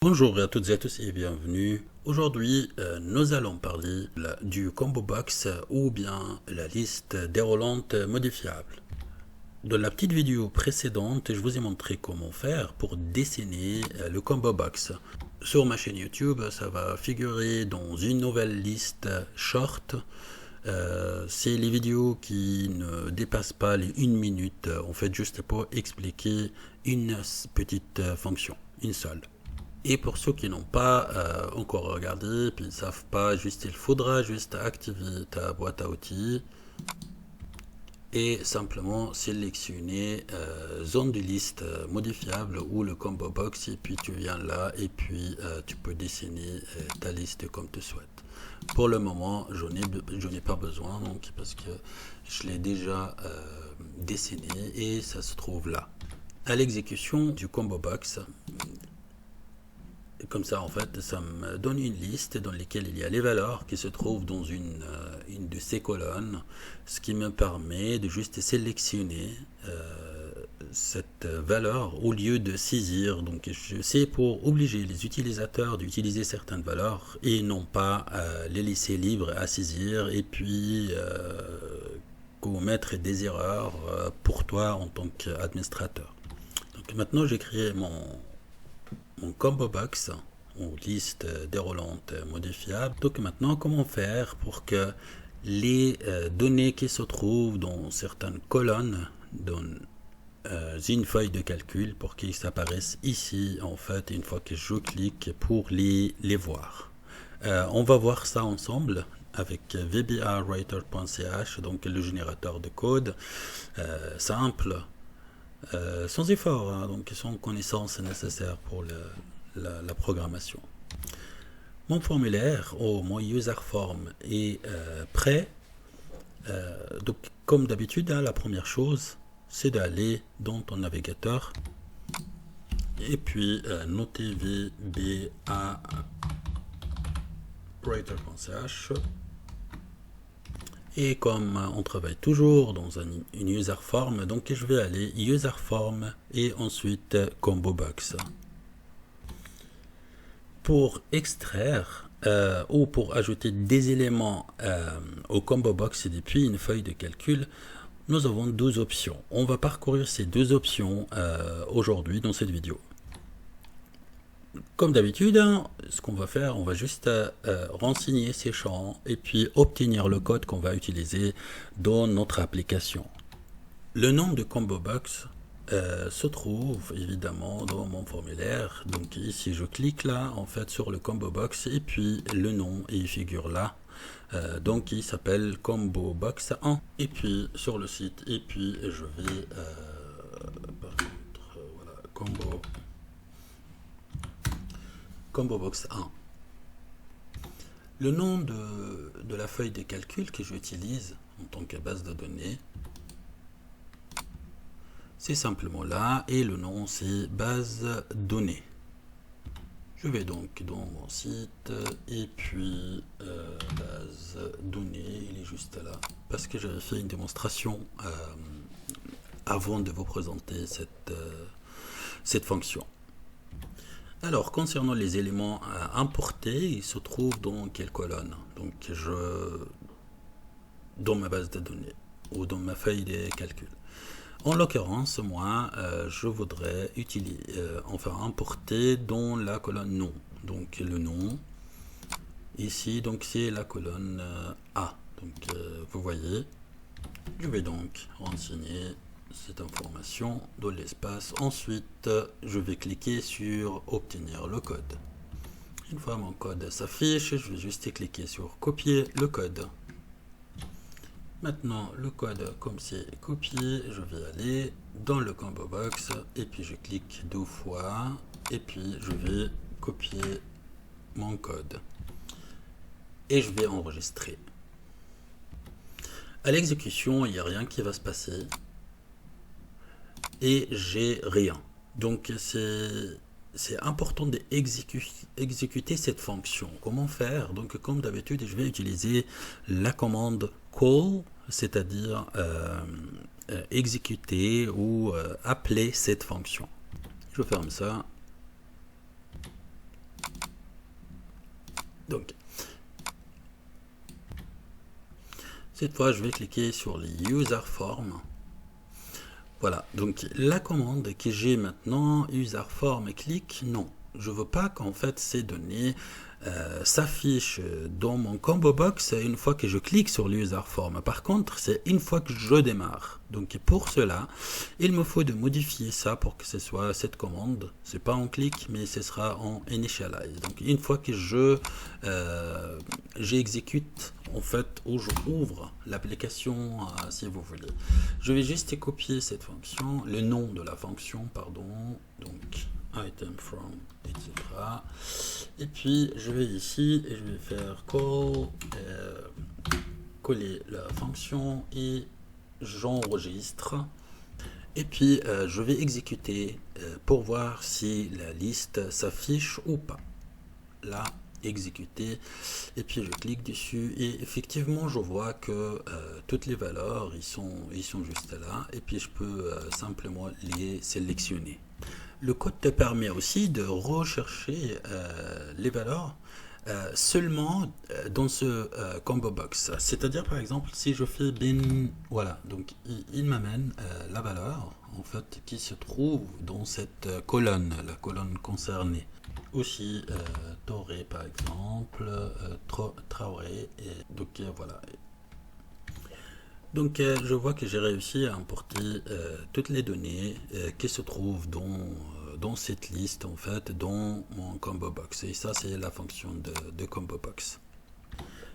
Bonjour à toutes et à tous et bienvenue. Aujourd'hui, nous allons parler du combo box ou bien la liste déroulante modifiable. Dans la petite vidéo précédente, je vous ai montré comment faire pour dessiner le combo box. Sur ma chaîne YouTube, ça va figurer dans une nouvelle liste short. C'est les vidéos qui ne dépassent pas les 1 minute, en fait, juste pour expliquer une petite fonction, une seule. Et pour ceux qui n'ont pas encore regardé, puis ils ne savent pas, il faudra juste activer ta boîte à outils et simplement sélectionner zone de liste modifiable ou le combo box, et puis tu viens là et puis tu peux dessiner ta liste comme tu souhaites. Pour le moment, je n'ai pas besoin, donc, parce que je l'ai déjà dessiné et ça se trouve là. À l'exécution du combo box, comme ça, en fait, ça me donne une liste dans laquelle il y a les valeurs qui se trouvent dans une de ces colonnes, ce qui me permet de juste sélectionner cette valeur au lieu de saisir. Donc, c'est pour obliger les utilisateurs d'utiliser certaines valeurs et non pas les laisser libres à saisir et puis commettre des erreurs pour toi en tant qu'administrateur. Donc, maintenant, j'ai créé mon combo box ou liste déroulante modifiable. Donc maintenant, comment faire pour que les données qui se trouvent dans certaines colonnes dans une feuille de calcul, pour qu'ils apparaissent ici, en fait, une fois que je clique pour les voir. On va voir ça ensemble avec vbawriter.ch, donc le générateur de code simple, sans effort, hein, donc sans connaissances nécessaires pour la programmation. Mon formulaire ou mon user form est prêt. Donc, comme d'habitude, hein, la première chose, c'est d'aller dans ton navigateur et puis noter vbawriter.ch. Et comme on travaille toujours dans une user form, donc je vais aller user form et ensuite combo box. Pour extraire ou pour ajouter des éléments au combo box depuis une feuille de calcul, nous avons deux options. On va parcourir ces deux options aujourd'hui dans cette vidéo. Comme d'habitude, hein, ce qu'on va faire, on va juste renseigner ces champs et puis obtenir le code qu'on va utiliser dans notre application. Le nom de combo box se trouve évidemment dans mon formulaire. Donc ici, je clique là, en fait, sur le combo box et puis le nom, il figure là. Donc il s'appelle combo box 1. Et puis sur le site, et puis je vais par contre, voilà, combo box 1. Le nom de la feuille de calcul que j'utilise en tant que base de données, c'est simplement là, et le nom c'est base données. Je vais donc dans mon site et puis base données, il est juste là, parce que j'avais fait une démonstration avant de vous présenter cette fonction. Alors, concernant les éléments importés, ils se trouvent dans quelle colonne? Donc, dans ma base de données ou dans ma feuille de calcul. En l'occurrence, moi, je voudrais importer dans la colonne nom. Donc, le nom, ici, donc c'est la colonne A. Donc, vous voyez, je vais donc renseigner cette information dans l'espace. Ensuite, je vais cliquer sur obtenir le code. Une fois mon code s'affiche, je vais juste cliquer sur copier le code. Maintenant, le code, comme c'est copié, je vais aller dans le combo box et puis je clique 2 fois et puis je vais copier mon code et je vais enregistrer. À l'exécution, il n'y a rien qui va se passer et j'ai rien. Donc c'est important d'exécuter cette fonction. Comment faire? Donc comme d'habitude, je vais utiliser la commande call, c'est-à-dire exécuter ou appeler cette fonction. Je ferme ça. Donc, cette fois, je vais cliquer sur les user form. Voilà, donc la commande que j'ai maintenant, user form click, non. Je veux pas qu'en fait ces données s'affichent dans mon combo box une fois que je clique sur l'user form. Par contre, c'est une fois que je démarre. Donc pour cela, il me faut de modifier ça pour que ce soit cette commande. C'est pas en clic, mais ce sera en initialize. Donc une fois que j'exécute en fait, où je ouvre l'application, si vous voulez. Je vais juste copier cette fonction, le nom de la fonction, pardon, donc item from, etc. Et puis, je vais ici et je vais faire call, coller la fonction et j'enregistre. Et puis, je vais exécuter pour voir si la liste s'affiche ou pas. Là, exécuter, et puis je clique dessus et effectivement je vois que toutes les valeurs ils sont juste là, et puis je peux simplement les sélectionner. Le code te permet aussi de rechercher les valeurs seulement dans ce combo box, c'est à dire par exemple si je fais bin, voilà, donc il m'amène la valeur en fait qui se trouve dans cette colonne, la colonne concernée. Aussi Toré par exemple, Traoré, et donc voilà. Donc je vois que j'ai réussi à importer toutes les données qui se trouvent dans cette liste en fait, dans mon combo box, et ça c'est la fonction de combo box.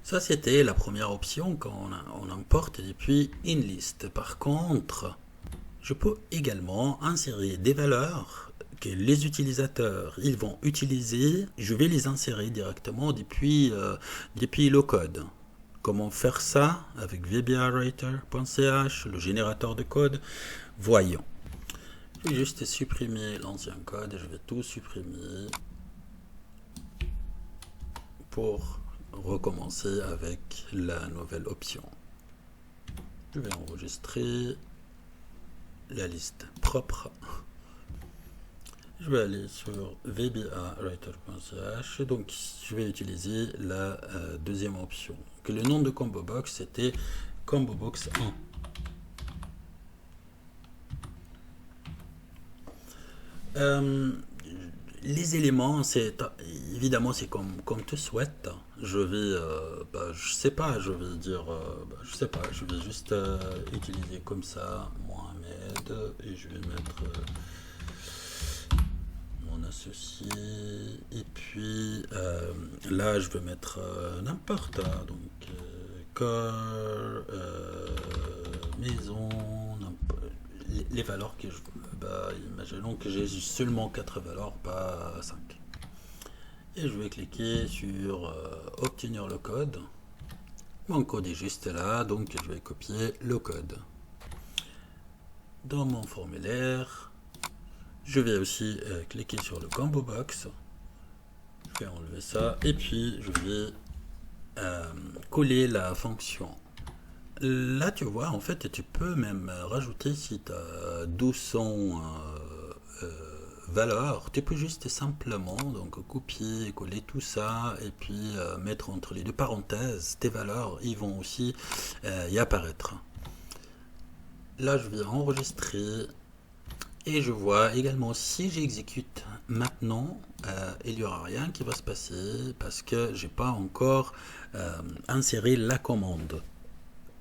Ça c'était la première option quand on importe depuis une liste. Par contre, je peux également insérer des valeurs que les utilisateurs ils vont utiliser. Je vais les insérer directement depuis le code. Comment faire ça avec VBAWriter.ch, le générateur de code? Voyons. Je vais juste supprimer l'ancien code, je vais tout supprimer pour recommencer avec la nouvelle option. Je vais enregistrer la liste propre. Je vais aller sur VBAWriter.ch, donc je vais utiliser la deuxième option. Que le nom de combo box c'était combo box 1. Les éléments, c'est évidemment c'est comme tu souhaites. Je vais, je sais pas, je vais dire, je sais pas, je vais juste utiliser comme ça Mohamed et je vais mettre mon associé, et puis là je vais mettre n'importe, donc corps, maison, les valeurs que je veux. Imaginons que j'ai seulement 4 valeurs, pas 5. Et je vais cliquer sur obtenir le code. Mon code est juste là, donc je vais copier le code. Dans mon formulaire, je vais aussi cliquer sur le combo box. Je vais enlever ça, et puis je vais coller la fonction. Là, tu vois, en fait, tu peux même rajouter, si tu as 1200 valeurs, tu peux juste simplement donc copier et coller tout ça, et puis mettre entre les deux parenthèses tes valeurs, ils vont aussi y apparaître. Là, je vais enregistrer, et je vois également si j'exécute maintenant, il n'y aura rien qui va se passer parce que j'ai pas encore inséré la commande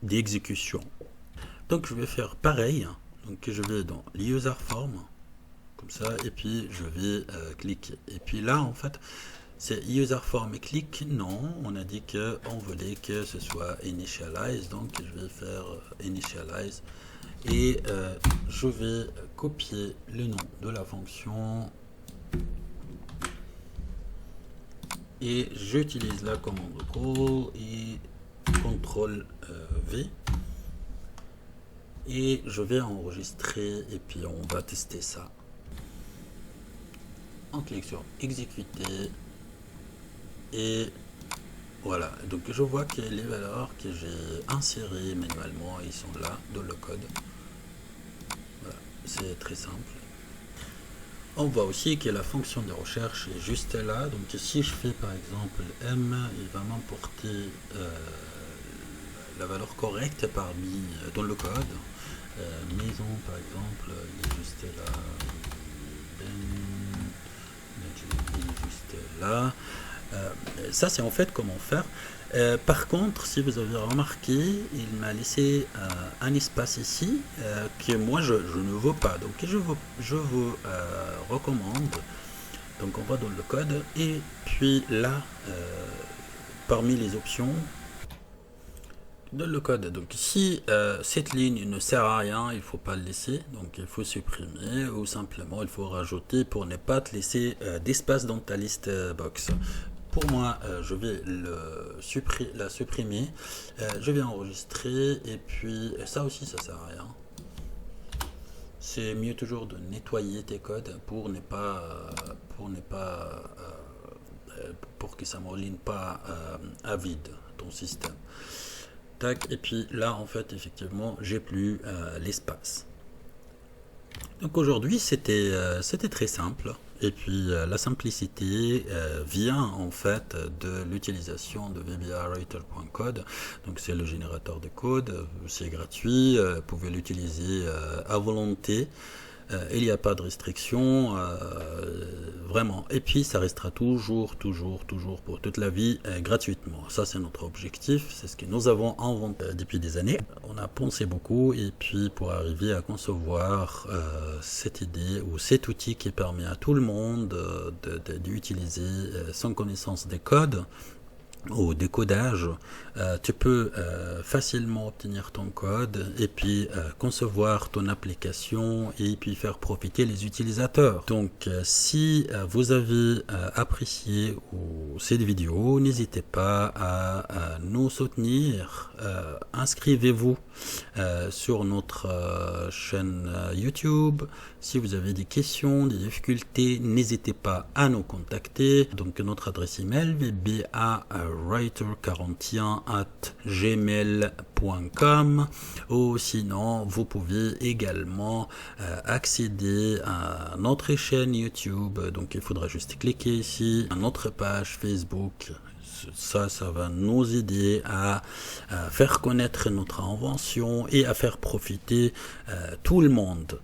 d'exécution. Donc je vais faire pareil, donc je vais dans user form comme ça, et puis je vais cliquer, et puis là en fait c'est user form et click. Non, on a dit que on voulait que ce soit initialize, donc je vais faire initialize, et je vais copier le nom de la fonction et j'utilise la commande call et CTRL V, et je vais enregistrer, et puis on va tester ça. On clique sur exécuter, et voilà, donc je vois que les valeurs que j'ai insérées manuellement, ils sont là dans le code. Voilà, c'est très simple. On voit aussi que la fonction de recherche est juste là. Donc si je fais par exemple M, il va m'emporter la valeur correcte parmi dans le code. Maison par exemple, il est juste là. Il est juste là. Ça c'est en fait comment faire. Par contre, si vous avez remarqué, il m'a laissé un espace ici que moi je ne veux pas. Donc je vous recommande. Donc on va dans le code et puis là, parmi les options, dans le code. Donc si cette ligne ne sert à rien, il ne faut pas le laisser. Donc il faut supprimer ou simplement il faut rajouter pour ne pas te laisser d'espace dans ta liste box. Pour moi, je vais la supprimer. Je vais enregistrer et puis ça aussi, ça sert à rien. C'est mieux toujours de nettoyer tes codes pour que ça ne m'enligne pas à vide ton système. Tac, et puis là, en fait, effectivement, j'ai plus l'espace. Donc aujourd'hui, c'était très simple. Et puis la simplicité vient en fait de l'utilisation de VBAWriter.code. Donc c'est le générateur de code, c'est gratuit, vous pouvez l'utiliser à volonté. Il n'y a pas de restriction, vraiment. Et puis ça restera toujours pour toute la vie gratuitement. Ça c'est notre objectif, c'est ce que nous avons inventé depuis des années. On a pensé beaucoup et puis pour arriver à concevoir cette idée ou cet outil qui permet à tout le monde d'utiliser sans connaissance des codes au décodage, tu peux facilement obtenir ton code et puis concevoir ton application et puis faire profiter les utilisateurs. Donc si vous avez apprécié cette vidéo, n'hésitez pas à nous soutenir, inscrivez-vous sur notre chaîne YouTube. Si vous avez des questions, des difficultés, n'hésitez pas à nous contacter. Donc notre adresse email vbawriter41@gmail.com ou sinon vous pouvez également accéder à notre chaîne YouTube. Donc il faudra juste cliquer ici à notre page Facebook. Ça va nous aider à faire connaître notre invention et à faire profiter tout le monde.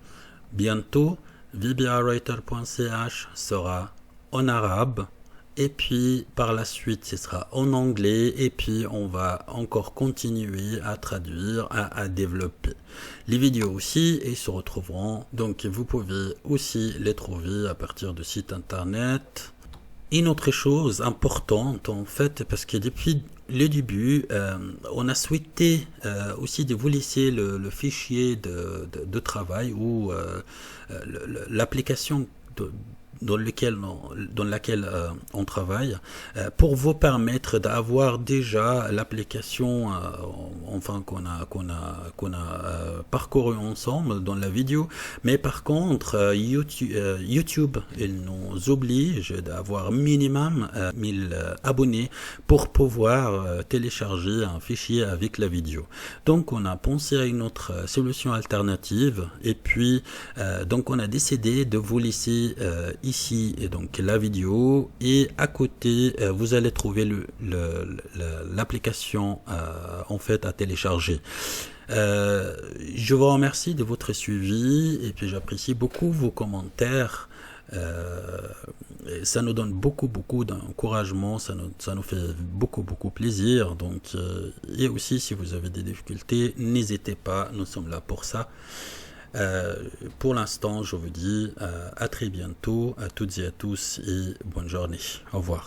Bientôt, vbawriter.ch sera en arabe et puis par la suite ce sera en anglais et puis on va encore continuer à traduire, à développer. Les vidéos aussi et se retrouveront, donc vous pouvez aussi les trouver à partir de site internet. Une autre chose importante en fait, parce que depuis le début, on a souhaité aussi de vous laisser le fichier de travail ou l'application dans laquelle on travaille pour vous permettre d'avoir déjà l'application enfin qu'on a parcouru ensemble dans la vidéo, mais par contre YouTube il nous oblige d'avoir minimum 1000 abonnés pour pouvoir télécharger un fichier avec la vidéo. Donc on a pensé à une autre solution alternative et puis donc on a décidé de vous laisser ici et donc la vidéo et à côté vous allez trouver l'application en fait à télécharger. Je vous remercie de votre suivi et puis j'apprécie beaucoup vos commentaires. Ça nous donne beaucoup d'encouragement, ça nous fait beaucoup plaisir. Donc et aussi si vous avez des difficultés, n'hésitez pas, nous sommes là pour ça. Pour l'instant, je vous dis à très bientôt, à toutes et à tous, et bonne journée. Au revoir.